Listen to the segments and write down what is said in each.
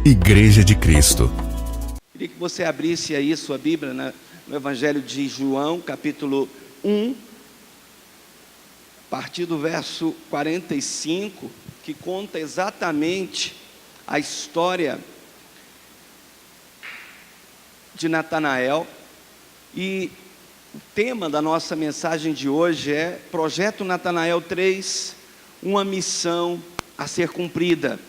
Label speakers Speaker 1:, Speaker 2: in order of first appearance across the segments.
Speaker 1: Igreja de Cristo.
Speaker 2: Queria que você abrisse aí sua Bíblia no Evangelho de João, capítulo 1, a partir do verso 45, que conta exatamente a história de Natanael. E o tema da nossa mensagem de hoje é Projeto Natanael 3, uma missão a ser cumprida.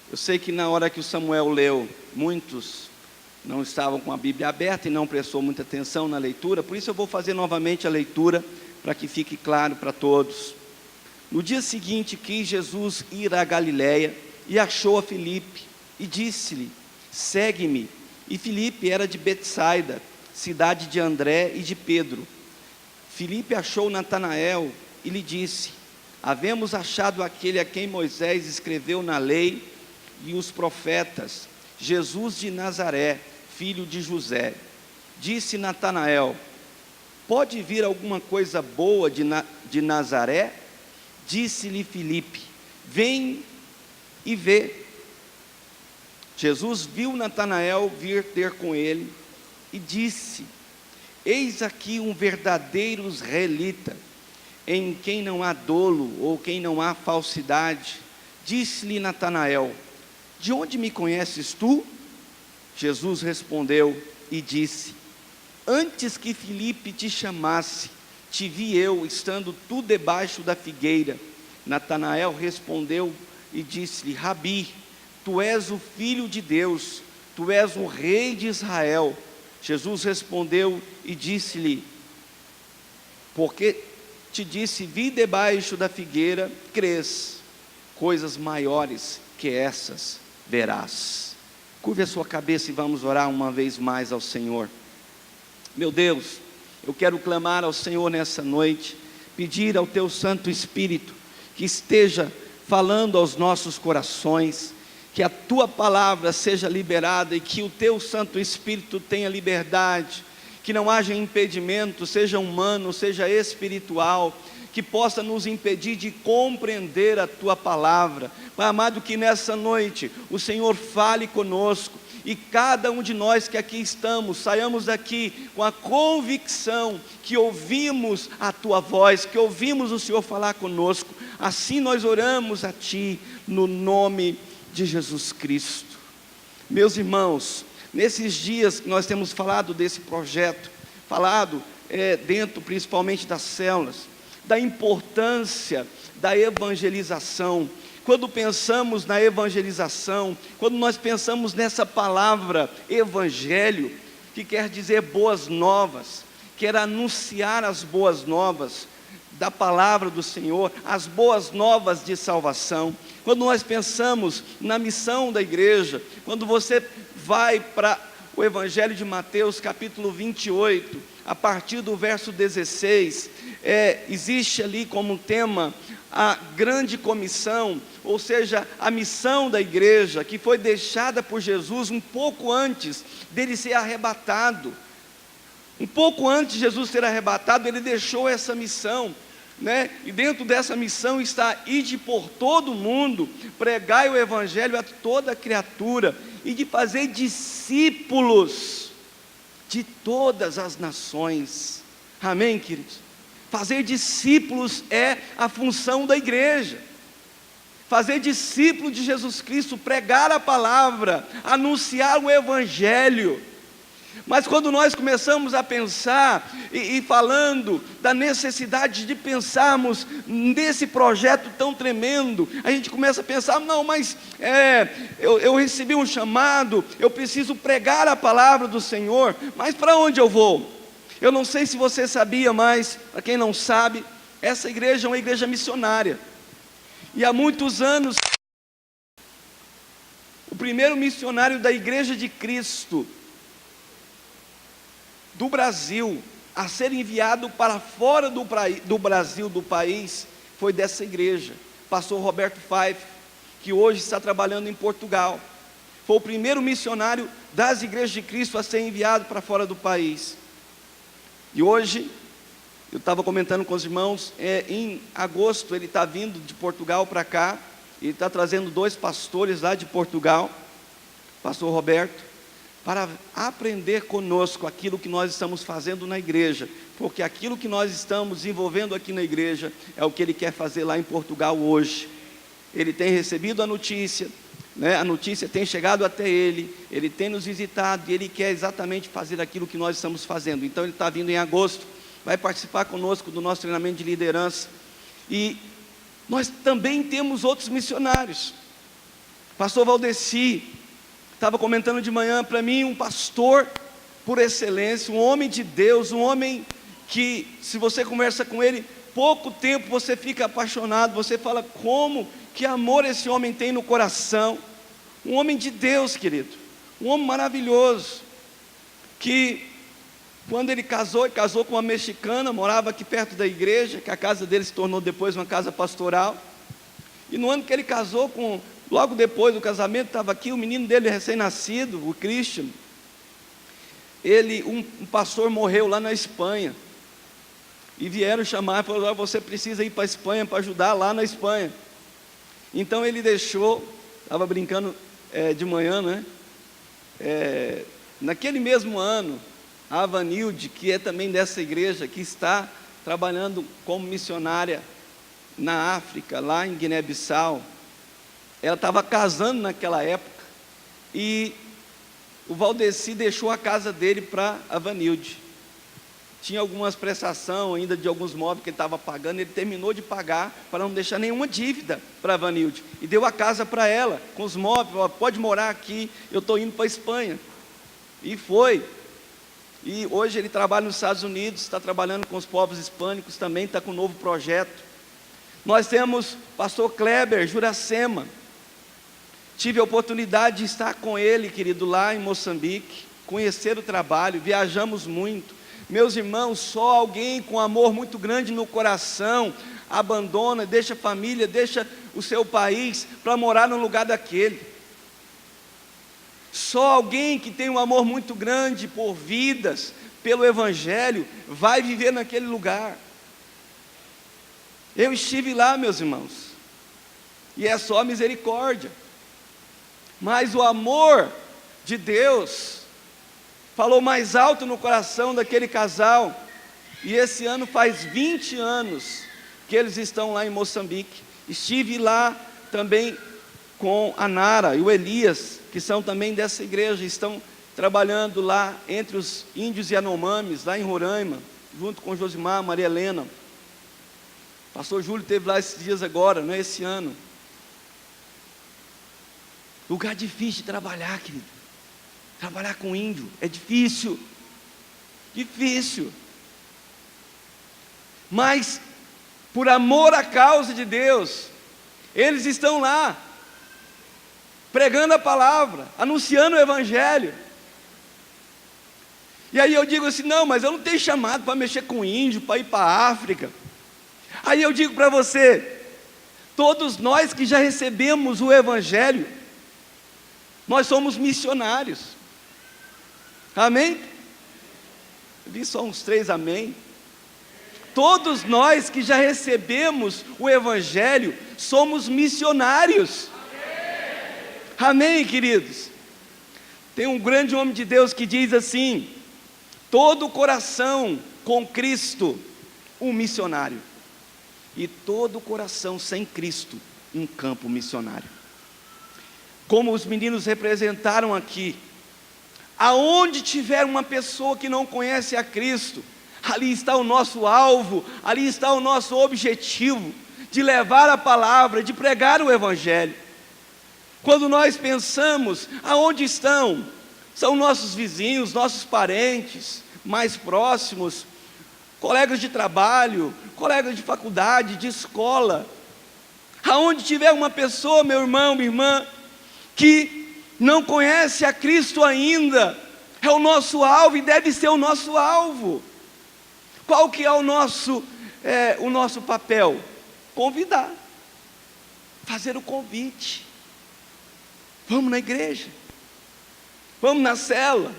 Speaker 2: Eu sei que na hora que o Samuel leu, muitos não estavam com a Bíblia aberta e não prestou muita atenção na leitura, por isso eu vou fazer novamente a leitura, para que fique claro para todos. No dia seguinte quis Jesus ir à Galiléia e achou a Filipe e disse-lhe: segue-me. E Filipe era de Betsaida, cidade de André e de Pedro. Filipe achou Natanael e lhe disse: havemos achado aquele a quem Moisés escreveu na lei e os profetas, Jesus de Nazaré, filho de José. Disse Natanael: pode vir alguma coisa boa de Nazaré? Disse-lhe Filipe: vem e vê. Jesus viu Natanael vir ter com ele e disse: eis aqui um verdadeiro israelita, em quem não há dolo ou quem não há falsidade. Disse-lhe Natanael: de onde me conheces tu? Jesus respondeu e disse: antes que Filipe te chamasse, te vi eu, estando tu debaixo da figueira. Natanael respondeu e disse-lhe: Rabi, tu és o Filho de Deus, tu és o Rei de Israel. Jesus respondeu e disse-lhe: porque te disse, vi debaixo da figueira, crês, coisas maiores que essas verás. Curve a sua cabeça e vamos orar uma vez mais ao Senhor. Meu Deus, eu quero clamar ao Senhor nessa noite, pedir ao Teu Santo Espírito que esteja falando aos nossos corações, que a Tua palavra seja liberada e que o Teu Santo Espírito tenha liberdade, que não haja impedimento, seja humano, seja espiritual, que possa nos impedir de compreender a Tua palavra. Pai amado, que nessa noite o Senhor fale conosco, e cada um de nós que aqui estamos, saiamos daqui com a convicção que ouvimos a Tua voz, que ouvimos o Senhor falar conosco. Assim nós oramos a Ti, no nome de Jesus Cristo. Meus irmãos, nesses dias que nós temos falado desse projeto, falado dentro principalmente das células, da importância da evangelização. Quando pensamos na evangelização, quando nós pensamos nessa palavra evangelho, que quer dizer boas novas, quer anunciar as boas novas da palavra do Senhor, as boas novas de salvação. Quando nós pensamos na missão da igreja, quando você vai para o Evangelho de Mateus, capítulo 28, a partir do verso 16, existe ali como tema a grande comissão, ou seja, a missão da igreja, que foi deixada por Jesus um pouco antes dele ser arrebatado. Um pouco antes de Jesus ser arrebatado, ele deixou essa missão, e dentro dessa missão está: ide por todo o mundo, pregai o evangelho a toda criatura, e de fazer discípulos de todas as nações. Amém, queridos? Fazer discípulos é a função da igreja. Fazer discípulo de Jesus Cristo, pregar a palavra, anunciar o evangelho. Mas quando nós começamos a pensar e falando da necessidade de pensarmos nesse projeto tão tremendo, a gente começa a pensar: não, mas eu recebi um chamado, eu preciso pregar a palavra do Senhor, mas para onde eu vou? Eu não sei se você sabia, mas para quem não sabe, essa igreja é uma igreja missionária, e há muitos anos, o primeiro missionário da Igreja de Cristo do Brasil a ser enviado para fora do Brasil, do país, foi dessa igreja, pastor Roberto Fife, que hoje está trabalhando em Portugal. Foi o primeiro missionário das igrejas de Cristo a ser enviado para fora do país. E hoje, eu estava comentando com os irmãos, em agosto ele está vindo de Portugal para cá, e está trazendo 2 pastores lá de Portugal, pastor Roberto, para aprender conosco aquilo que nós estamos fazendo na igreja, porque aquilo que nós estamos desenvolvendo aqui na igreja é o que ele quer fazer lá em Portugal hoje. Ele tem recebido a notícia, a notícia tem chegado até ele tem nos visitado, e ele quer exatamente fazer aquilo que nós estamos fazendo. Então ele está vindo em agosto, vai participar conosco do nosso treinamento de liderança, e nós também temos outros missionários. Pastor Valdeci estava comentando de manhã para mim, um pastor por excelência, um homem de Deus, um homem que, se você conversa com ele, pouco tempo você fica apaixonado, você fala, como, que amor esse homem tem no coração. Um homem de Deus, querido, um homem maravilhoso, que quando ele casou com uma mexicana, morava aqui perto da igreja, que a casa dele se tornou depois uma casa pastoral, e no ano que ele casou, logo depois do casamento, estava aqui o menino dele recém-nascido, o Christian. Um pastor morreu lá na Espanha, e vieram chamar, e falaram, você precisa ir para a Espanha, para ajudar lá na Espanha. Então ele deixou, estava brincando de manhã, naquele mesmo ano, a Avanilde, que é também dessa igreja, que está trabalhando como missionária na África, lá em Guiné-Bissau, ela estava casando naquela época, e o Valdeci deixou a casa dele para a Avanilde. Tinha algumas prestações ainda de alguns móveis que ele estava pagando, ele terminou de pagar para não deixar nenhuma dívida para a Vanilde, e deu a casa para ela, com os móveis, pode morar aqui, eu estou indo para a Espanha. E foi, e hoje ele trabalha nos Estados Unidos, está trabalhando com os povos hispânicos também, está com um novo projeto. Nós temos pastor Kleber Juracema, tive a oportunidade de estar com ele, querido, lá em Moçambique, conhecer o trabalho, viajamos muito. Meus irmãos, só alguém com amor muito grande no coração abandona, deixa a família, deixa o seu país para morar no lugar daquele. Só alguém que tem um amor muito grande por vidas, pelo Evangelho, vai viver naquele lugar. Eu estive lá, meus irmãos, e é só misericórdia, mas o amor de Deus falou mais alto no coração daquele casal, e esse ano faz 20 anos que eles estão lá em Moçambique. Estive lá também com a Nara e o Elias, que são também dessa igreja, estão trabalhando lá entre os índios Yanomamis, lá em Roraima, junto com Josimar, Maria Helena. Pastor Júlio esteve lá esses dias agora, não é esse ano. Lugar difícil de trabalhar, querido. Trabalhar com índio é difícil, mas por amor à causa de Deus, eles estão lá, pregando a palavra, anunciando o Evangelho. E aí eu digo assim, não, mas eu não tenho chamado para mexer com índio, para ir para a África. Aí eu digo para você, todos nós que já recebemos o Evangelho, nós somos missionários. Amém? Eu vi só uns 3 amém. Todos nós que já recebemos o Evangelho, somos missionários. Amém, queridos? Tem um grande homem de Deus que diz assim, todo coração com Cristo, um missionário, e todo coração sem Cristo, um campo missionário. Como os meninos representaram aqui, aonde tiver uma pessoa que não conhece a Cristo, ali está o nosso alvo, ali está o nosso objetivo, de levar a palavra, de pregar o Evangelho. Quando nós pensamos, aonde estão? São nossos vizinhos, nossos parentes, mais próximos, colegas de trabalho, colegas de faculdade, de escola. Aonde tiver uma pessoa, meu irmão, minha irmã, que não conhece a Cristo ainda, é o nosso alvo e deve ser o nosso alvo. Qual que é o nosso papel? Convidar, fazer o convite. Vamos na igreja, vamos na célula.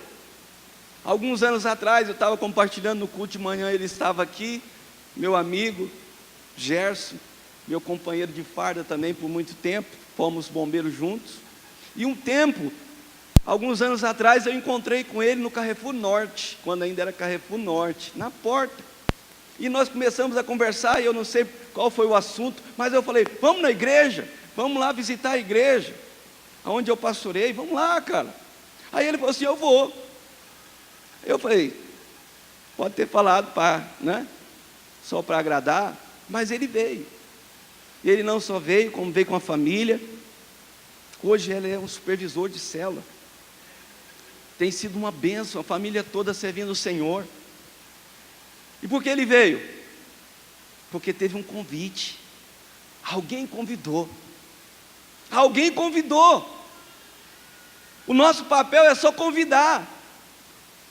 Speaker 2: Alguns anos atrás eu estava compartilhando no culto de manhã, ele estava aqui, meu amigo Gerson, meu companheiro de farda também por muito tempo, fomos bombeiros juntos. E um tempo, alguns anos atrás, eu encontrei com ele no Carrefour Norte, quando ainda era Carrefour Norte, na porta. E nós começamos a conversar, e eu não sei qual foi o assunto, mas eu falei, vamos na igreja, vamos lá visitar a igreja, onde eu pastorei, vamos lá, cara. Aí ele falou assim, eu vou. Eu falei, pode ter falado só para agradar, mas ele veio. E ele não só veio, como veio com a família. Hoje ele é um supervisor de célula. Tem sido uma bênção, a família toda servindo o Senhor. E por que ele veio? Porque teve um convite. Alguém convidou. Alguém convidou. O nosso papel é só convidar.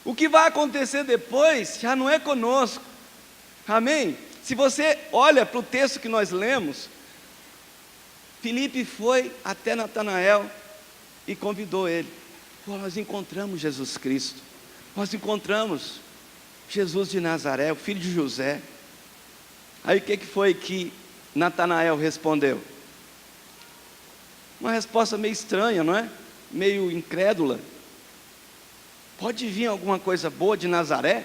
Speaker 2: O que vai acontecer depois já não é conosco. Amém? Se você olha para o texto que nós lemos, Filipe foi até Natanael e convidou ele. Pô, nós encontramos Jesus Cristo. Nós encontramos Jesus de Nazaré, o filho de José. Aí o que foi que Natanael respondeu? Uma resposta meio estranha, não é? Meio incrédula. Pode vir alguma coisa boa de Nazaré?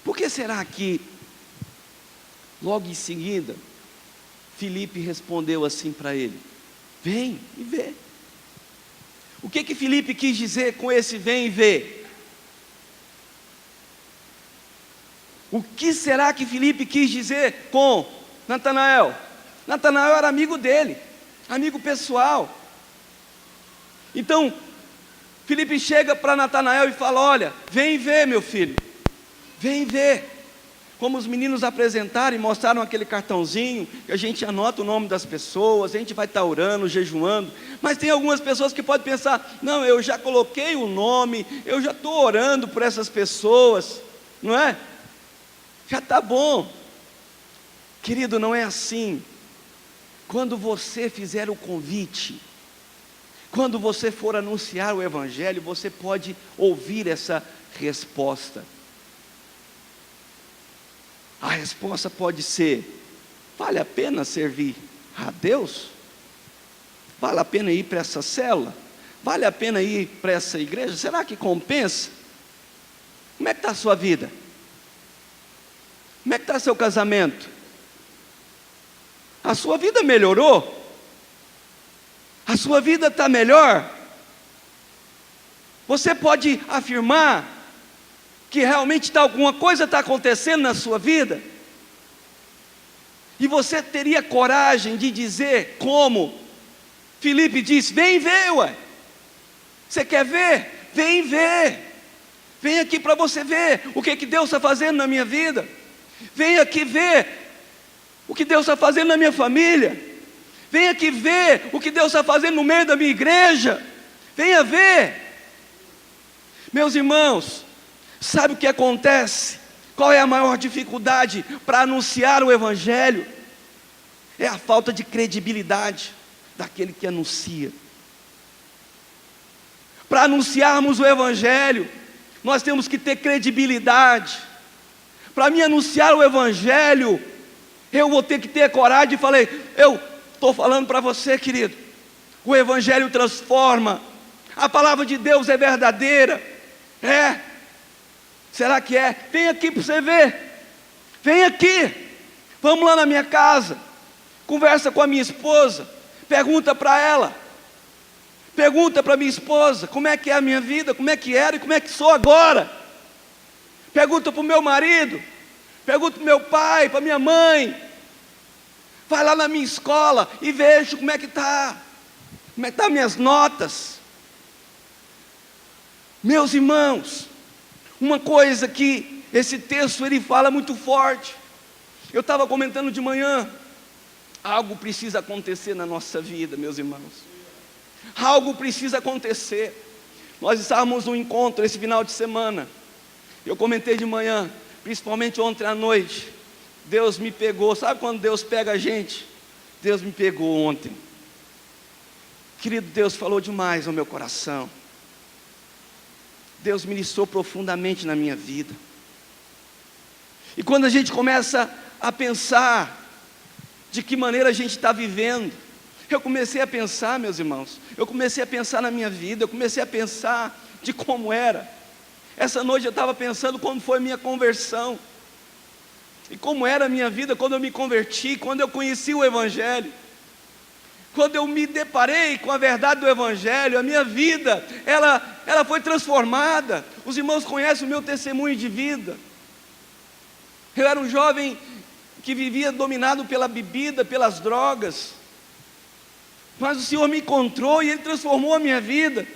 Speaker 2: Por que será que, logo em seguida, Filipe respondeu assim para ele? Vem e vê. O que Filipe quis dizer com esse vem e vê? O que será que Filipe quis dizer com Natanael? Natanael era amigo dele, amigo pessoal. Então, Filipe chega para Natanael e fala, olha, vem ver, meu filho, vem ver. Como os meninos apresentaram e mostraram aquele cartãozinho, que a gente anota o nome das pessoas, a gente vai estar orando, jejuando, mas tem algumas pessoas que podem pensar, não, eu já coloquei o nome, eu já estou orando por essas pessoas, não é? Já está bom. Querido, não é assim. Quando você fizer o convite, quando você for anunciar o Evangelho, você pode ouvir essa resposta. A resposta pode ser, vale a pena servir a Deus? Vale a pena ir para essa célula? Vale a pena ir para essa igreja? Será que compensa? Como é que está a sua vida? Como é que está seu casamento? A sua vida melhorou? A sua vida está melhor? Você pode afirmar que realmente alguma coisa está acontecendo na sua vida? E você teria coragem de dizer como Filipe disse, vem ver, ué. Você quer ver? Vem ver. Vem aqui para você ver o que Deus está fazendo na minha vida. Vem aqui ver o que Deus está fazendo na minha família. Vem aqui ver o que Deus está fazendo no meio da minha igreja. Venha ver. Meus irmãos, sabe o que acontece? Qual é a maior dificuldade para anunciar o Evangelho? É a falta de credibilidade daquele que anuncia. Para anunciarmos o Evangelho, nós temos que ter credibilidade. Para mim anunciar o Evangelho, eu vou ter que ter coragem. E falei, eu estou falando para você, querido, o Evangelho transforma. A palavra de Deus é verdadeira. É. Será que é? Vem aqui para você ver. Vem aqui. Vamos lá na minha casa. Conversa com a minha esposa. Pergunta para ela. Pergunta para minha esposa como é que é a minha vida, como é que era e como é que sou agora. Pergunta para o meu marido. Pergunta para o meu pai, para minha mãe. Vai lá na minha escola e veja como é que está. Como é que estão minhas notas. Meus irmãos, uma coisa que esse texto ele fala muito forte. Eu estava comentando de manhã, algo precisa acontecer na nossa vida, meus irmãos. Algo precisa acontecer. Nós estávamos num encontro esse final de semana. Eu comentei de manhã, principalmente ontem à noite. Deus me pegou, sabe quando Deus pega a gente? Deus me pegou ontem. Querido, Deus falou demais ao meu coração. Deus ministrou profundamente na minha vida. E quando a gente começa a pensar de que maneira a gente está vivendo. Eu comecei a pensar, meus irmãos, eu comecei a pensar na minha vida, eu comecei a pensar de como era. Essa noite eu estava pensando como foi a minha conversão, e como era a minha vida quando eu me converti, quando eu conheci o Evangelho. Quando eu me deparei com a verdade do Evangelho, a minha vida, ela foi transformada. Os irmãos conhecem o meu testemunho de vida. Eu era um jovem que vivia dominado pela bebida, pelas drogas, mas o Senhor me encontrou e Ele transformou a minha vida.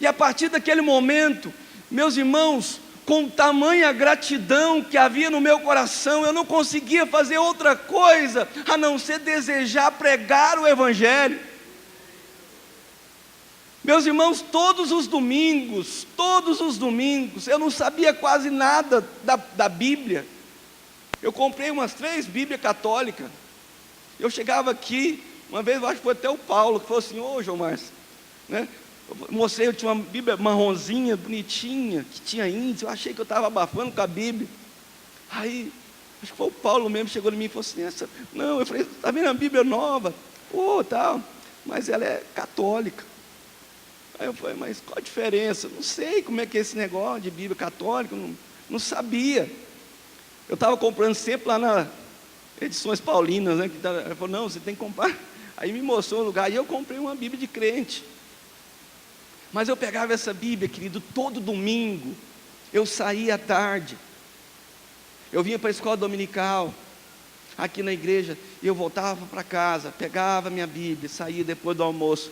Speaker 2: E a partir daquele momento, meus irmãos, com tamanha gratidão que havia no meu coração, eu não conseguia fazer outra coisa a não ser desejar pregar o Evangelho. Meus irmãos, todos os domingos, eu não sabia quase nada da Bíblia. Eu comprei umas 3 Bíblias católicas. Eu chegava aqui, uma vez eu acho que foi até o Paulo, que falou assim: ô João Márcio, né? Eu mostrei, eu tinha uma Bíblia marronzinha, bonitinha, que tinha índice. Eu achei que eu estava abafando com a Bíblia. Aí, acho que foi o Paulo mesmo, chegou em mim e falou assim: não, eu falei, está vendo a Bíblia nova? Tal, mas ela é católica. Aí eu falei, mas qual a diferença? Não sei como é que é esse negócio de Bíblia católica, não sabia. Eu estava comprando sempre lá na Edições Paulinas, né? Ele falou, não, você tem que comprar. Aí me mostrou um lugar, e eu comprei uma Bíblia de crente. Mas eu pegava essa Bíblia, querido, todo domingo, eu saía à tarde, eu vinha para a escola dominical, aqui na igreja, e eu voltava para casa, pegava minha Bíblia, saía depois do almoço,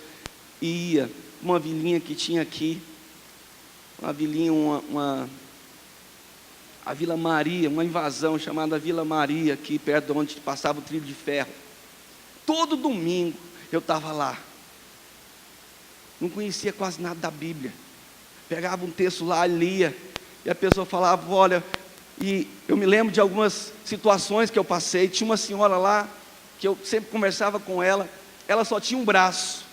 Speaker 2: ia, uma vilinha que tinha aqui, uma vilinha, a Vila Maria, uma invasão chamada Vila Maria, aqui perto de onde passava o trilho de ferro. Todo domingo eu estava lá. Não conhecia quase nada da Bíblia. Pegava um texto lá, lia, e a pessoa falava, olha, e eu me lembro de algumas situações que eu passei. Tinha uma senhora lá, que eu sempre conversava com ela só tinha um braço.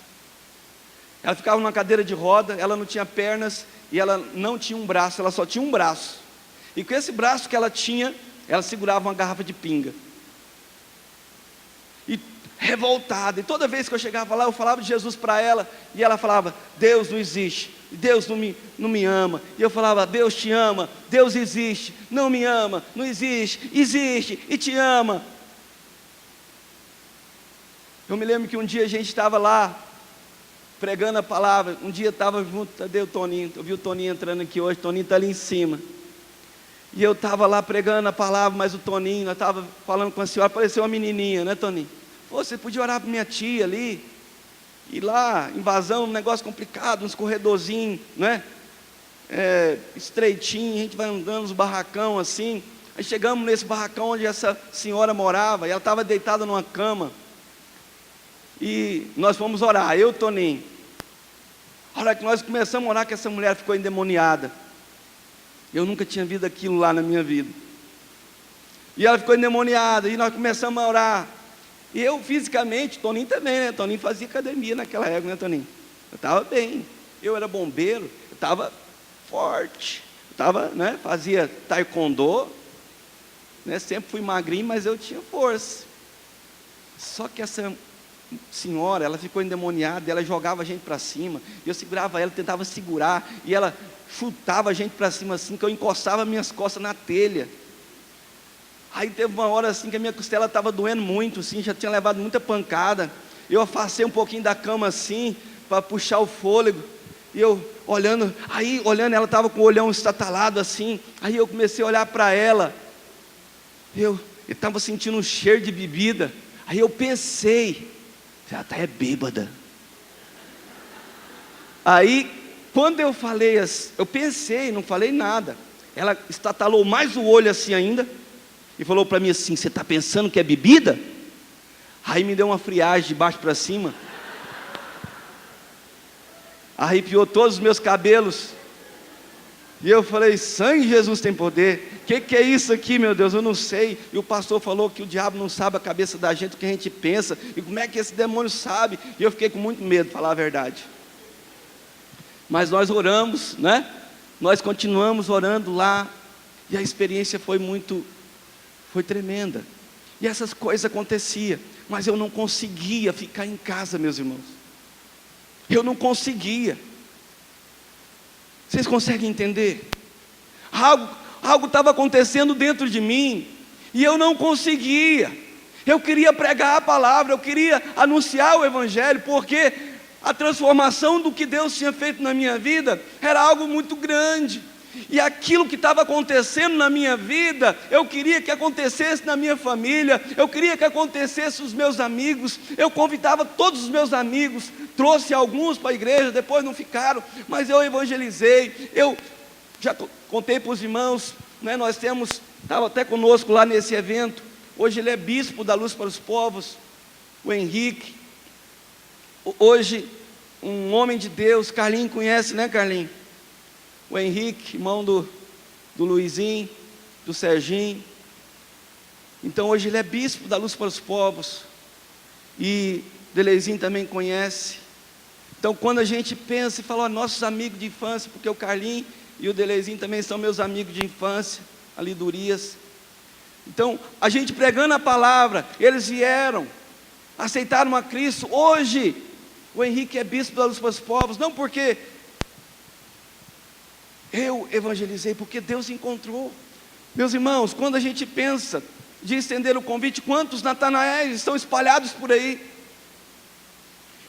Speaker 2: Ela ficava numa cadeira de roda, ela não tinha pernas, e ela não tinha um braço, ela só tinha um braço. E com esse braço que ela tinha, ela segurava uma garrafa de pinga. E revoltada, e toda vez que eu chegava lá, eu falava de Jesus para ela, e ela falava, Deus não existe, Deus não me ama. E eu falava, Deus te ama, Deus existe, não me ama, não existe, existe e te ama. Eu me lembro que um dia a gente estava lá, pregando a palavra, um dia estava junto, cadê o Toninho? Eu vi o Toninho entrando aqui hoje, o Toninho está ali em cima. E eu estava lá pregando a palavra, mas o Toninho, nós estávamos falando com a senhora, pareceu uma menininha, né, Toninho? Você podia orar para minha tia ali, e lá, invasão, um negócio complicado, uns corredorzinhos, né? Estreitinho, a gente vai andando nos barracão assim. Aí chegamos nesse barracão onde essa senhora morava, e ela estava deitada numa cama. E nós fomos orar, eu e o Toninho. A hora que nós começamos a orar, que essa mulher ficou endemoniada. Eu nunca tinha visto aquilo lá na minha vida. E ela ficou endemoniada, e nós começamos a orar. E eu fisicamente, Toninho também, né? Toninho fazia academia naquela época, né, Toninho? Eu estava bem, eu era bombeiro, eu estava forte, né? Fazia taekwondo, né? Sempre fui magrinho, mas eu tinha força. Só que essa senhora, ela ficou endemoniada, ela jogava a gente para cima, e eu segurava ela, tentava segurar, e ela chutava a gente para cima assim, que eu encostava minhas costas na telha. Aí teve uma hora assim que a minha costela estava doendo muito, assim, já tinha levado muita pancada. Eu afastei um pouquinho da cama assim, para puxar o fôlego. E eu olhando, ela estava com o olhão estatalado assim. Aí eu comecei a olhar para ela. Eu estava sentindo um cheiro de bebida. Aí eu pensei, ela está bêbada. Aí, quando eu falei assim, eu pensei, não falei nada. Ela estatalou mais o olho assim ainda. E falou para mim assim, você está pensando que é bebida? Aí me deu uma friagem de baixo para cima. Arrepiou todos os meus cabelos. E eu falei, sangue de Jesus tem poder. Que é isso aqui, meu Deus? Eu não sei. E o pastor falou que o diabo não sabe a cabeça da gente, o que a gente pensa. E como é que esse demônio sabe? E eu fiquei com muito medo, falar a verdade. Mas nós oramos, né? Nós continuamos orando lá. E a experiência foi tremenda. E essas coisas aconteciam. mas eu não conseguia ficar em casa, meus irmãos. Eu não conseguia. Vocês conseguem entender? Algo estava acontecendo dentro de mim, e eu não conseguia. Eu queria pregar a palavra, eu queria anunciar o Evangelho, porque a transformação do que Deus tinha feito na minha vida era algo muito grande. E aquilo que estava acontecendo na minha vida, eu queria que acontecesse na minha família, eu queria que acontecesse os meus amigos. Eu convidava todos os meus amigos, trouxe alguns para a igreja, depois não ficaram, mas eu evangelizei. Eu já contei para os irmãos, né, nós estava até conosco lá nesse evento, hoje ele é bispo da Luz para os Povos, o Henrique, hoje um homem de Deus. Carlinho conhece, né, Carlinho? O Henrique, irmão do Luizinho, do Serginho. Então hoje ele é bispo da Luz para os Povos, e Delezinho também conhece. Então quando a gente pensa e fala, nossos amigos de infância, porque o Carlinho e o Delezinho também são meus amigos de infância, ali do Urias. Então a gente pregando a palavra, eles vieram, aceitaram a Cristo. Hoje o Henrique é bispo da Luz para os Povos, não porque eu evangelizei, porque Deus encontrou. Meus irmãos, quando a gente pensa de estender o convite, quantos Natanaéis estão espalhados por aí?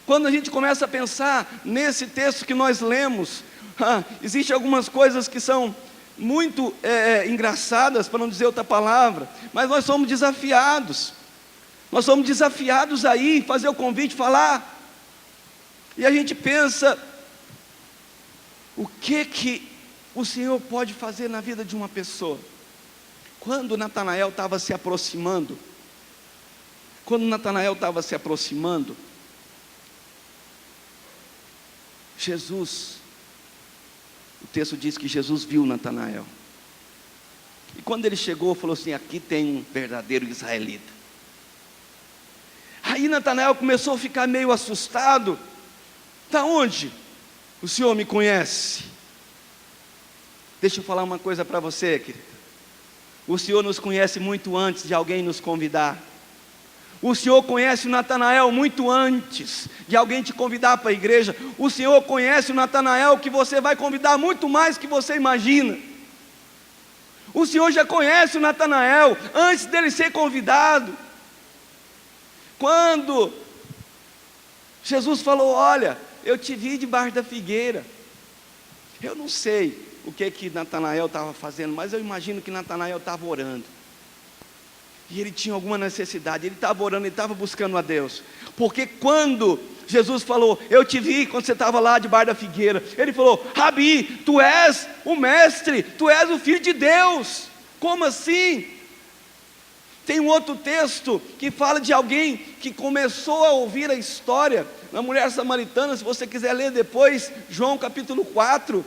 Speaker 2: Quando a gente começa a pensar nesse texto que nós lemos, existem algumas coisas que são muito engraçadas, para não dizer outra palavra, mas nós somos desafiados. Nós somos desafiados aí, fazer o convite, falar, e a gente pensa, o que o Senhor pode fazer na vida de uma pessoa? Quando Natanael estava se aproximando, Jesus, o texto diz que Jesus viu Natanael, e quando ele chegou, falou assim, aqui tem um verdadeiro israelita. Aí Natanael começou a ficar meio assustado. Da onde o Senhor me conhece? Deixa eu falar uma coisa para você, querido. O Senhor nos conhece muito antes de alguém nos convidar. O Senhor conhece o Natanael muito antes de alguém te convidar para a igreja. O Senhor conhece o Natanael que você vai convidar muito mais que você imagina. O Senhor já conhece o Natanael antes dele ser convidado. Quando Jesus falou, olha, eu te vi debaixo da figueira. Eu não sei o que Natanael estava fazendo, mas eu imagino que Natanael estava orando, e ele tinha alguma necessidade, ele estava orando, ele estava buscando a Deus, porque quando Jesus falou, eu te vi quando você estava lá debaixo da figueira, ele falou, Rabi, tu és o mestre, tu és o filho de Deus. Como assim? Tem um outro texto que fala de alguém que começou a ouvir a história da mulher samaritana. Se você quiser ler depois, João capítulo 4,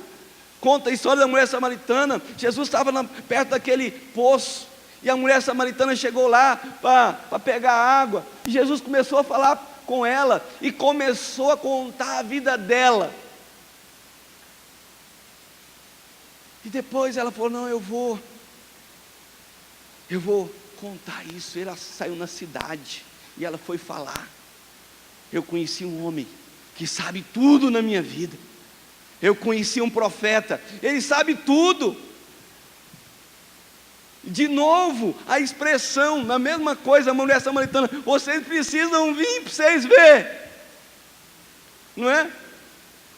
Speaker 2: conta a história da mulher samaritana. Jesus estava perto daquele poço, e a mulher samaritana chegou lá para pegar água, e Jesus começou a falar com ela, e começou a contar a vida dela, e depois ela falou, não, eu vou contar isso. Ela saiu na cidade, e ela foi falar, eu conheci um homem que sabe tudo na minha vida. Eu conheci um profeta, ele sabe tudo. De novo, a expressão, na mesma coisa, a mulher samaritana, vocês precisam vir para vocês verem, não é?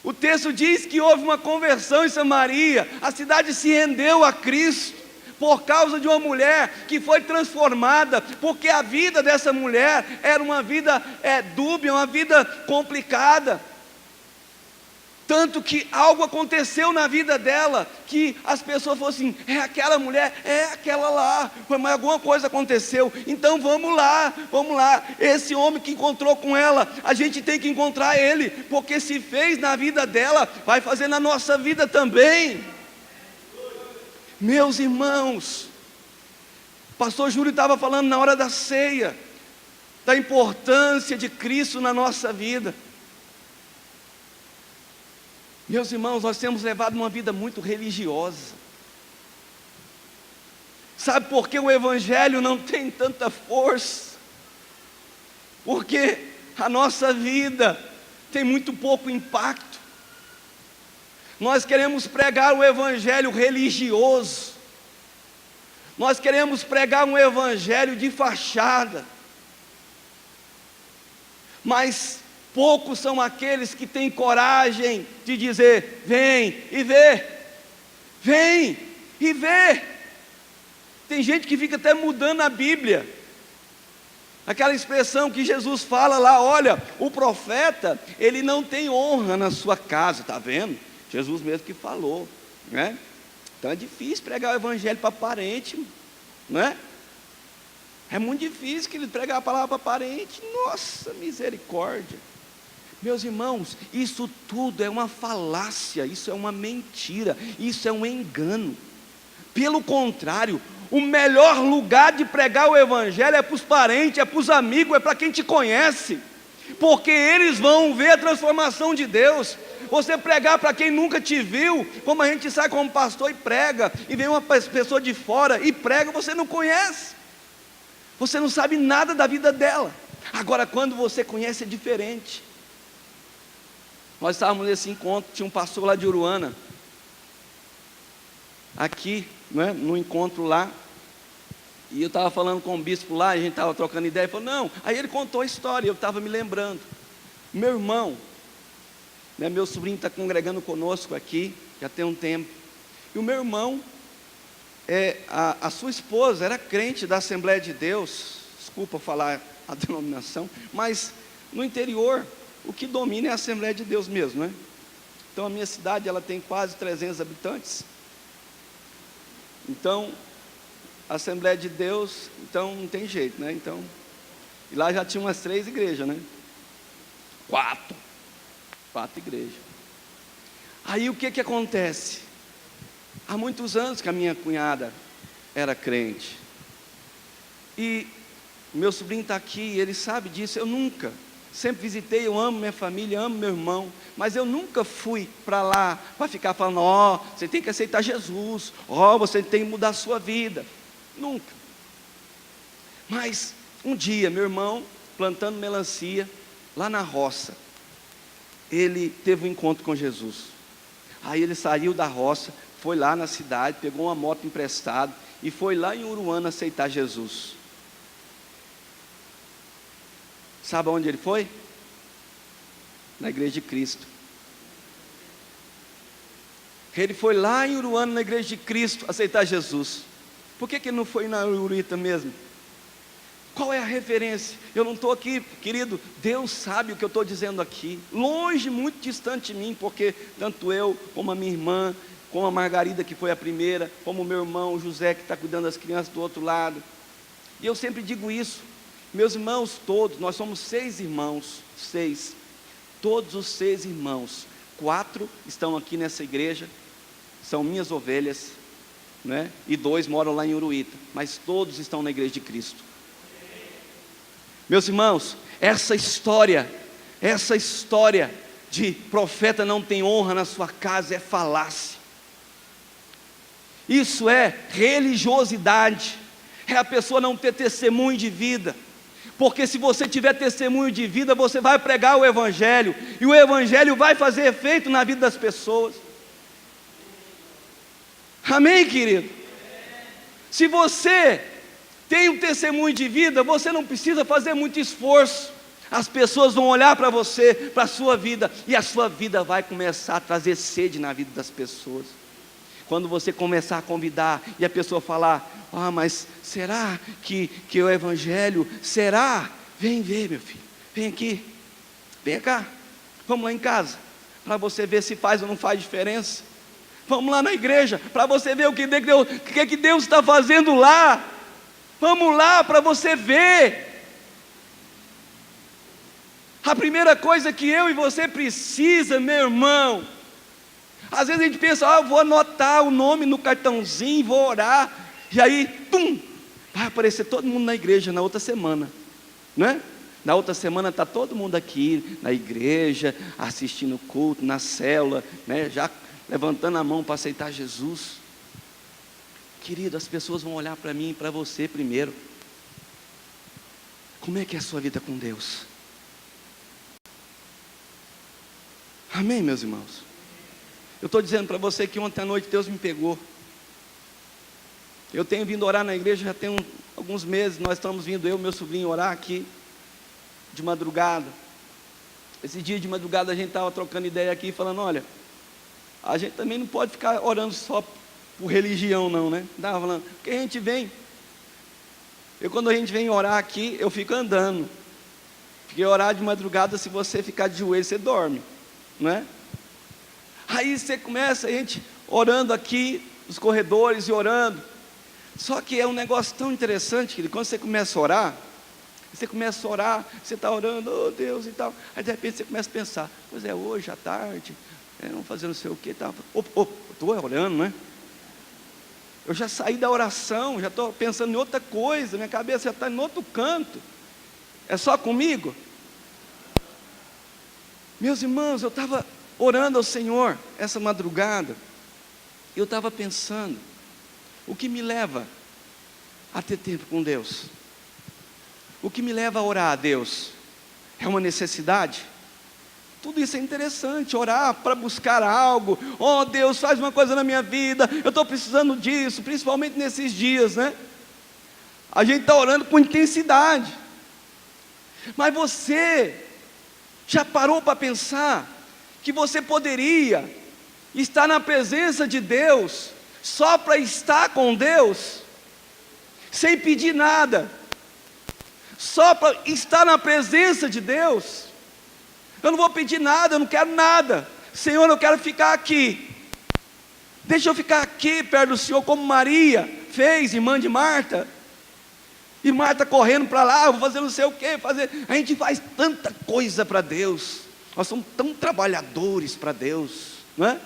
Speaker 2: O texto diz que houve uma conversão em Samaria, a cidade se rendeu a Cristo, por causa de uma mulher que foi transformada, porque a vida dessa mulher era uma vida dúbia, uma vida complicada. Tanto que algo aconteceu na vida dela, que as pessoas falaram assim, é aquela mulher, é aquela lá, mas alguma coisa aconteceu, então vamos lá, esse homem que encontrou com ela, a gente tem que encontrar ele, porque se fez na vida dela, vai fazer na nossa vida também. Meus irmãos, o pastor Júlio estava falando na hora da ceia, da importância de Cristo na nossa vida. Meus irmãos, nós temos levado uma vida muito religiosa. Sabe por que o Evangelho não tem tanta força? porque a nossa vida tem muito pouco impacto. Nós queremos pregar um evangelho religioso, nós queremos pregar um evangelho de fachada, mas poucos são aqueles que têm coragem de dizer: vem e vê, vem e vê. Tem gente que fica até mudando a Bíblia, aquela expressão que Jesus fala lá: olha, o profeta, ele não tem honra na sua casa, está vendo? Jesus mesmo que falou, né? Então é difícil pregar o evangelho para parente, não é? É muito difícil que ele pregar a palavra para parente. Nossa, misericórdia. Meus irmãos, isso tudo é uma falácia, isso é uma mentira, isso é um engano. Pelo contrário, o melhor lugar de pregar o evangelho é para os parentes, é para os amigos, é para quem te conhece, porque eles vão ver a transformação de Deus. Você pregar para quem nunca te viu, como a gente sai como pastor e prega, e vem uma pessoa de fora e prega, você não conhece, você não sabe nada da vida dela. Agora, quando você conhece, é diferente. Nós estávamos nesse encontro, tinha um pastor lá de Uruana, aqui, né, no encontro lá, e eu estava falando com o bispo lá, a gente estava trocando ideia, ele falou: não, aí ele contou a história, eu estava me lembrando, meu irmão, né, meu sobrinho está congregando conosco aqui, já tem um tempo, e o meu irmão, a sua esposa era crente da Assembleia de Deus, desculpa falar a denominação, mas no interior, o que domina é a Assembleia de Deus mesmo, né? Então a minha cidade, ela tem quase 300 habitantes, então, a Assembleia de Deus, então não tem jeito, né? Então, e lá já tinha umas 3 igrejas, né? 4 igrejas. Aí o que acontece? Há muitos anos que a minha cunhada era crente, e meu sobrinho está aqui, ele sabe disso. Eu nunca, sempre visitei, eu amo minha família, amo meu irmão, mas eu nunca fui para lá para ficar falando: ó, você tem que aceitar Jesus, ó, você tem que mudar a sua vida. Nunca. Mas um dia, meu irmão, plantando melancia lá na roça, ele teve um encontro com Jesus. Aí ele saiu da roça, foi lá na cidade, pegou uma moto emprestada e foi lá em Uruana aceitar Jesus. Sabe aonde ele foi? Na Igreja de Cristo. Ele foi lá em Uruana, na Igreja de Cristo, aceitar Jesus. Por que ele não foi na Urita mesmo? Qual é a referência? Eu não estou aqui, querido, Deus sabe o que eu estou dizendo aqui, longe, muito distante de mim, porque tanto eu, como a minha irmã, como a Margarida, que foi a primeira, como o meu irmão José, que está cuidando das crianças do outro lado, e eu sempre digo isso, meus irmãos todos, nós somos 6 irmãos, 6, todos os 6 irmãos, 4 estão aqui nessa igreja, são minhas ovelhas, né? E 2 moram lá em Uruíta, mas todos estão na Igreja de Cristo. Meus irmãos, essa história de profeta não tem honra na sua casa é falácia. Isso é religiosidade, é a pessoa não ter testemunho de vida, porque se você tiver testemunho de vida, você vai pregar o Evangelho, e o Evangelho vai fazer efeito na vida das pessoas. Amém, querido? Se você tem um testemunho de vida, você não precisa fazer muito esforço, as pessoas vão olhar para você, para a sua vida, e a sua vida vai começar a trazer sede na vida das pessoas. Quando você começar a convidar, e a pessoa falar: ah, mas será que o Evangelho, será? Vem ver, meu filho, vem aqui, vem cá, vamos lá em casa, para você ver se faz ou não faz diferença. Vamos lá na igreja, para você ver o que Deus está fazendo lá. Vamos lá para você ver. A primeira coisa que eu e você precisa, meu irmão, às vezes a gente pensa: eu vou anotar o nome no cartãozinho, vou orar, e aí, vai aparecer todo mundo na igreja na outra semana, não é? Na outra semana está todo mundo aqui na igreja, assistindo o culto, na célula, né? Já levantando a mão para aceitar Jesus. Querido, as pessoas vão olhar para mim e para você primeiro. Como é que é a sua vida com Deus? Amém, meus irmãos? Eu estou dizendo para você que ontem à noite Deus me pegou. Eu tenho vindo orar na igreja já tem alguns meses. Nós estamos vindo, eu e meu sobrinho, orar aqui de madrugada. Esse dia de madrugada a gente estava trocando ideia aqui, falando, olha, a gente também não pode ficar orando só por religião não, né? Estava falando, porque a gente vem, quando a gente vem orar aqui, eu fico andando, porque orar de madrugada, se você ficar de joelho, você dorme, não é? Aí você começa, a gente orando aqui, nos corredores e orando, só que é um negócio tão interessante, que quando você começa a orar, você está orando, oh Deus e tal, aí de repente você começa a pensar, pois é, hoje à tarde, vamos fazer não sei o que, estou orando, não é? Eu já saí da oração, já estou pensando em outra coisa, minha cabeça já está em outro canto. É só comigo? Meus irmãos, eu estava orando ao Senhor essa madrugada, eu estava pensando, o que me leva a ter tempo com Deus? O que me leva a orar a Deus? É uma necessidade? Tudo isso é interessante, orar para buscar algo. Oh Deus, faz uma coisa na minha vida, eu estou precisando disso, principalmente nesses dias, né? A gente está orando com intensidade. Mas você já parou para pensar que você poderia estar na presença de Deus só para estar com Deus, sem pedir nada, só para estar na presença de Deus? Eu não vou pedir nada, eu não quero nada. Senhor, eu quero ficar aqui. Deixa eu ficar aqui perto do Senhor, como Maria fez, irmã de Marta. E Marta correndo para lá, vou fazer não sei o que, A gente faz tanta coisa para Deus. Nós somos tão trabalhadores para Deus, não é?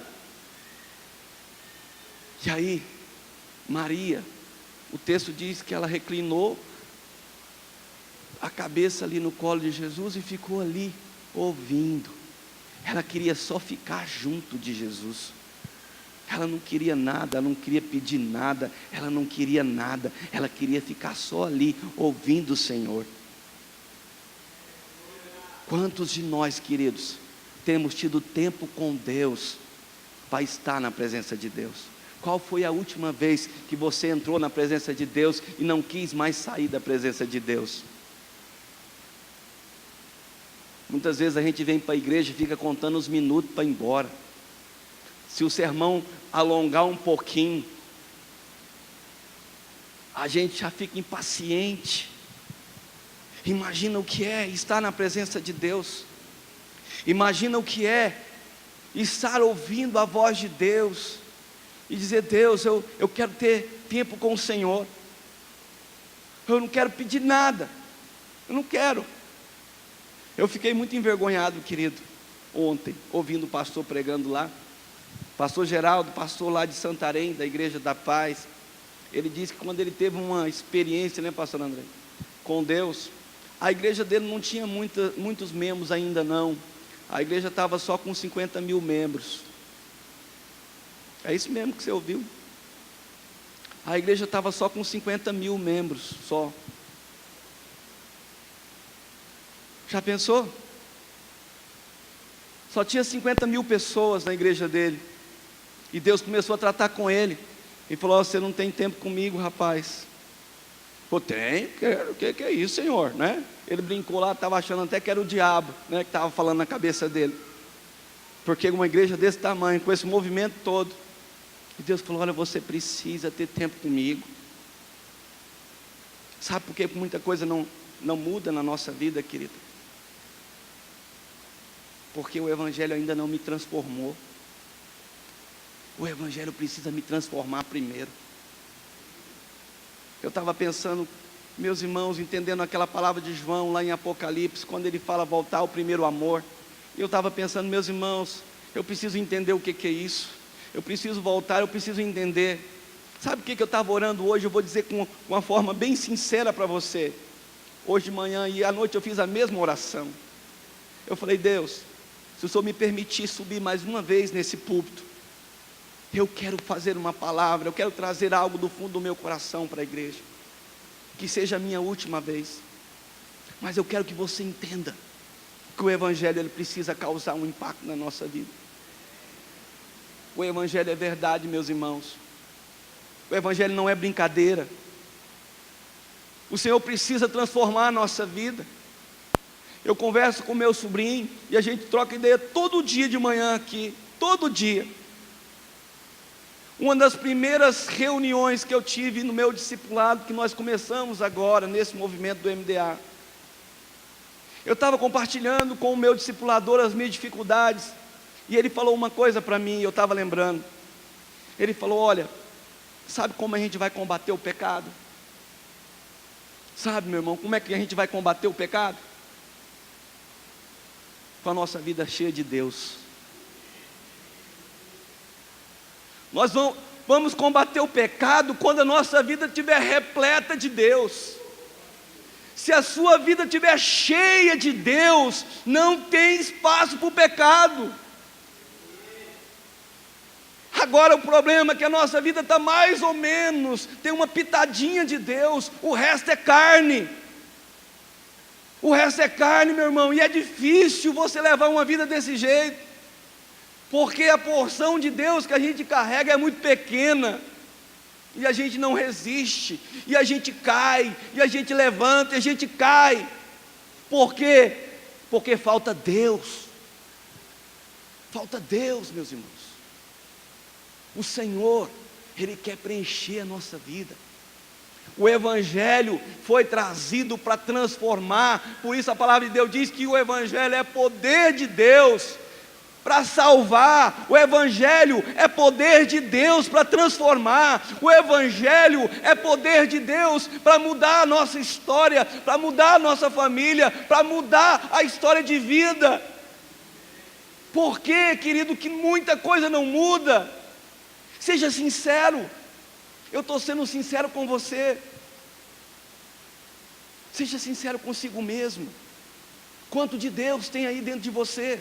Speaker 2: E aí, Maria, o texto diz que ela reclinou a cabeça ali no colo de Jesus e ficou ali ouvindo. Ela queria só ficar junto de Jesus. Ela não queria nada, ela não queria pedir nada, ela não queria nada, ela queria ficar só ali ouvindo o Senhor. Quantos de nós, queridos, temos tido tempo com Deus para estar na presença de Deus? Qual foi a última vez que você entrou na presença de Deus e não quis mais sair da presença de Deus? Muitas vezes a gente vem para a igreja e fica contando os minutos para ir embora. Se o sermão alongar um pouquinho, a gente já fica impaciente. Imagina o que é estar na presença de Deus. Imagina o que é estar ouvindo a voz de Deus e dizer, Deus, eu quero ter tempo com o Senhor. Eu não quero pedir nada. Eu não quero. Eu fiquei muito envergonhado, querido, ontem, ouvindo o pastor pregando lá. Pastor Geraldo, pastor lá de Santarém, da Igreja da Paz. Ele disse que quando ele teve uma experiência, né, pastor André, com Deus, a igreja dele não tinha muitos membros ainda não. A igreja estava só com 50 mil membros. É isso mesmo que você ouviu. A igreja estava só com 50 mil membros, só. Já pensou? Só tinha 50 mil pessoas na igreja dele. E Deus começou a tratar com ele. E falou, oh, você não tem tempo comigo, rapaz. Pô, tenho, quero, o que é isso, Senhor, né? Ele brincou lá, estava achando até que era o diabo, né, que estava falando na cabeça dele. Porque uma igreja desse tamanho, com esse movimento todo. E Deus falou, olha, você precisa ter tempo comigo. Sabe por que muita coisa não muda na nossa vida, querido? Porque o Evangelho ainda não me transformou. O Evangelho precisa me transformar primeiro. Eu estava pensando, meus irmãos, entendendo aquela palavra de João lá em Apocalipse, quando ele fala voltar ao primeiro amor. Eu estava pensando, meus irmãos, eu preciso entender o que é isso. Eu preciso voltar, eu preciso entender. Sabe o que eu estava orando hoje? Eu vou dizer com uma forma bem sincera para você. Hoje de manhã e à noite eu fiz a mesma oração. Eu falei, Deus, se o Senhor me permitir subir mais uma vez nesse púlpito, eu quero fazer uma palavra, eu quero trazer algo do fundo do meu coração para a igreja, que seja a minha última vez. Mas eu quero que você entenda que o Evangelho ele precisa causar um impacto na nossa vida. O Evangelho é verdade, meus irmãos. O Evangelho não é brincadeira. O Senhor precisa transformar a nossa vida. Eu converso com meu sobrinho e a gente troca ideia todo dia de manhã aqui, todo dia. Uma das primeiras reuniões que eu tive no meu discipulado, que nós começamos agora, nesse movimento do MDA, eu estava compartilhando com o meu discipulador as minhas dificuldades, e ele falou uma coisa para mim, eu estava lembrando. Ele falou: olha, sabe como a gente vai combater o pecado? Sabe, meu irmão, como é que a gente vai combater o pecado? Com a nossa vida cheia de Deus. Nós vamos combater o pecado quando a nossa vida estiver repleta de Deus. Se a sua vida estiver cheia de Deus, não tem espaço para o pecado. Agora o problema é que a nossa vida está mais ou menos, tem uma pitadinha de Deus, o resto é carne. O resto é carne, meu irmão, e é difícil você levar uma vida desse jeito. Porque a porção de Deus que a gente carrega é muito pequena, e a gente não resiste, e a gente cai, e a gente levanta, e a gente cai. Por quê? Porque falta Deus. Falta Deus, meus irmãos. O Senhor, Ele quer preencher a nossa vida. O Evangelho foi trazido para transformar, por isso a palavra de Deus diz que o Evangelho é poder de Deus para salvar. O Evangelho é poder de Deus para transformar. O Evangelho é poder de Deus para mudar a nossa história, para mudar a nossa família, para mudar a história de vida. Por quê, querido, que muita coisa não muda? Seja sincero. Eu estou sendo sincero com você. Seja sincero consigo mesmo. Quanto de Deus tem aí dentro de você?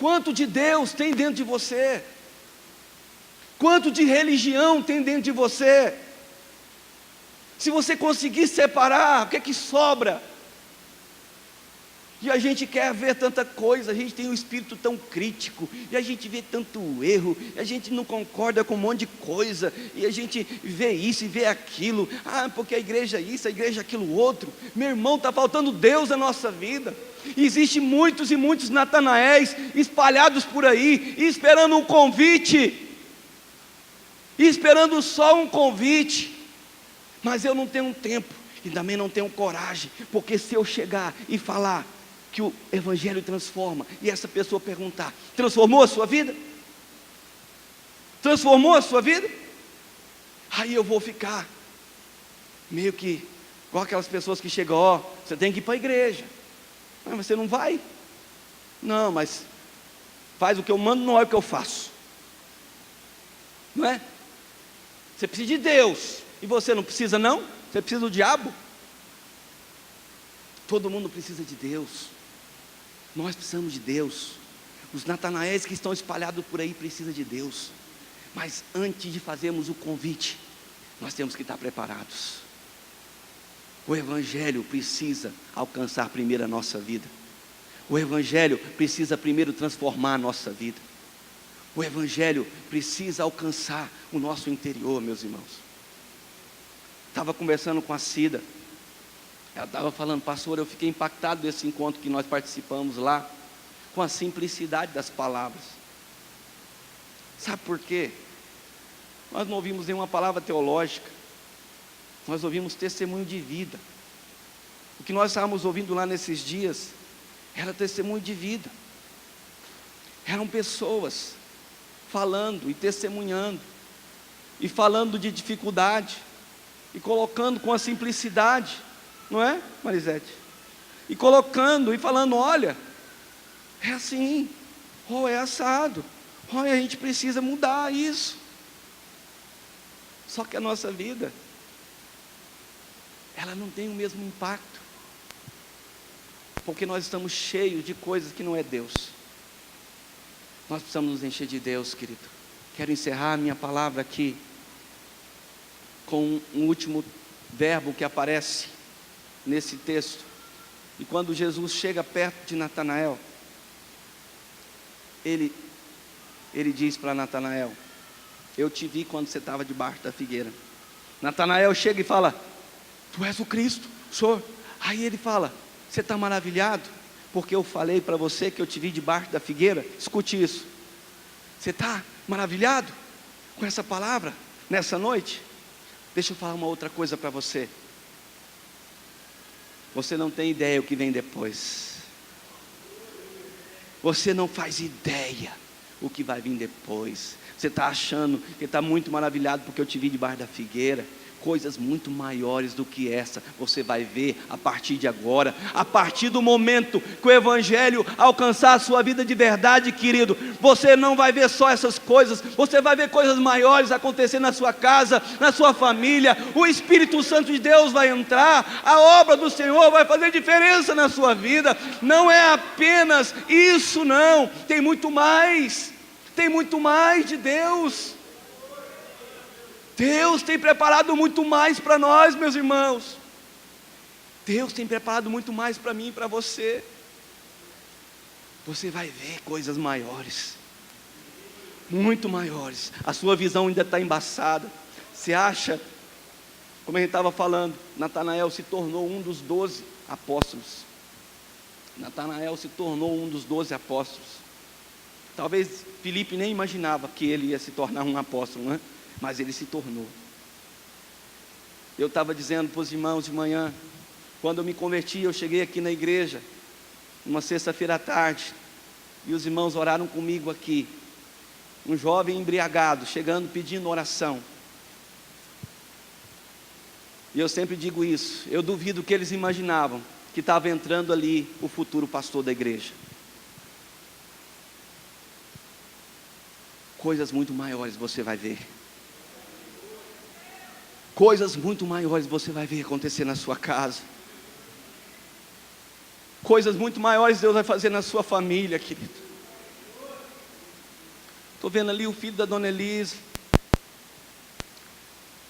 Speaker 2: Quanto de Deus tem dentro de você? Quanto de religião tem dentro de você? Se você conseguir separar, o que é que sobra? E a gente quer ver tanta coisa, a gente tem um espírito tão crítico, e a gente vê tanto erro, e a gente não concorda com um monte de coisa, e a gente vê isso e vê aquilo, porque a igreja isso, a igreja aquilo outro. Meu irmão, está faltando Deus na nossa vida. Existem muitos e muitos Natanaéis espalhados por aí, esperando um convite, esperando só um convite. Mas eu não tenho tempo, e também não tenho coragem, porque se eu chegar e falar que o Evangelho transforma, e essa pessoa perguntar: transformou a sua vida? Transformou a sua vida? Aí eu vou ficar meio que igual aquelas pessoas que chegam: você tem que ir para a igreja. Mas você não vai? Não, mas faz o que eu mando, não é o que eu faço. Não é? Você precisa de Deus, e você não precisa não? Você precisa do diabo? Todo mundo precisa de Deus. Nós precisamos de Deus. Os Natanaéis que estão espalhados por aí precisam de Deus. Mas antes de fazermos o convite, nós temos que estar preparados. O Evangelho precisa alcançar primeiro a nossa vida. O Evangelho precisa primeiro transformar a nossa vida. O Evangelho precisa alcançar o nosso interior, meus irmãos. Estava conversando com a Cida. Ela estava falando: pastor, eu fiquei impactado desse encontro que nós participamos lá, com a simplicidade das palavras. Sabe por quê? Nós não ouvimos nenhuma palavra teológica, nós ouvimos testemunho de vida. O que nós estávamos ouvindo lá nesses dias era testemunho de vida. Eram pessoas falando e testemunhando, e falando de dificuldade, e colocando com a simplicidade, não é, Marisete? E colocando e falando: olha, é assim, é assado, a gente precisa mudar isso. Só que a nossa vida, ela não tem o mesmo impacto, porque nós estamos cheios de coisas que não é Deus. Nós precisamos nos encher de Deus, querido. Quero encerrar a minha palavra aqui com um último verbo que aparece nesse texto. E quando Jesus chega perto de Natanael, ele diz para Natanael: eu te vi quando você estava debaixo da figueira. Natanael chega e fala: tu és o Cristo, Senhor. Aí ele fala: você está maravilhado porque eu falei para você que eu te vi debaixo da figueira? Escute isso. Você está maravilhado com essa palavra nessa noite? Deixa eu falar uma outra coisa para você. Você não tem ideia o que vem depois. Você não faz ideia o que vai vir depois. Você está achando que está muito maravilhado porque eu te vi debaixo da figueira. Coisas muito maiores do que essa você vai ver a partir de agora. A partir do momento que o Evangelho alcançar a sua vida de verdade, querido, você não vai ver só essas coisas, você vai ver coisas maiores acontecendo na sua casa, na sua família. O Espírito Santo de Deus vai entrar, a obra do Senhor vai fazer diferença na sua vida. Não é apenas isso, não, tem muito mais de Deus. Deus tem preparado muito mais para nós, meus irmãos. Deus tem preparado muito mais para mim e para você. Você vai ver coisas maiores, muito maiores. A sua visão ainda está embaçada. Você acha, como a gente estava falando, Natanael se tornou um dos 12 apóstolos. Natanael se tornou um dos 12 apóstolos. Talvez Filipe nem imaginava que ele ia se tornar um apóstolo, né? Mas ele se tornou. Eu estava dizendo para os irmãos de manhã, quando eu me converti, eu cheguei aqui na igreja, uma sexta-feira à tarde, e os irmãos oraram comigo aqui. Um jovem embriagado, chegando pedindo oração. E eu sempre digo isso, eu duvido que eles imaginavam que estava entrando ali o futuro pastor da igreja. Coisas muito maiores você vai ver. Coisas muito maiores você vai ver acontecer na sua casa. Coisas muito maiores Deus vai fazer na sua família, querido. Estou vendo ali o filho da dona Elise.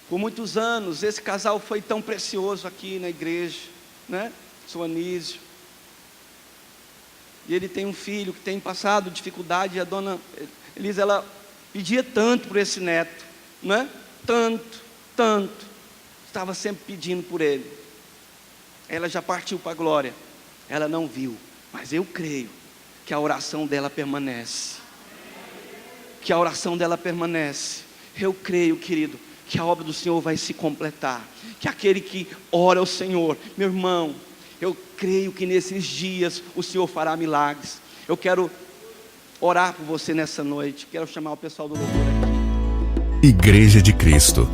Speaker 2: Por muitos anos, esse casal foi tão precioso aqui na igreja, né? Seu Anísio. E ele tem um filho que tem passado dificuldade, e a dona Elise, ela pedia tanto por esse neto, né? Tanto, estava sempre pedindo por ele. Ela já partiu para a glória, ela não viu, mas eu creio que a oração dela permanece. Que a oração dela permanece. Eu creio, querido, que a obra do Senhor vai se completar. Que aquele que ora ao Senhor, meu irmão, eu creio que nesses dias o Senhor fará milagres. Eu quero orar por você nessa noite. Quero chamar o pessoal do louvor aqui.
Speaker 1: Igreja de Cristo,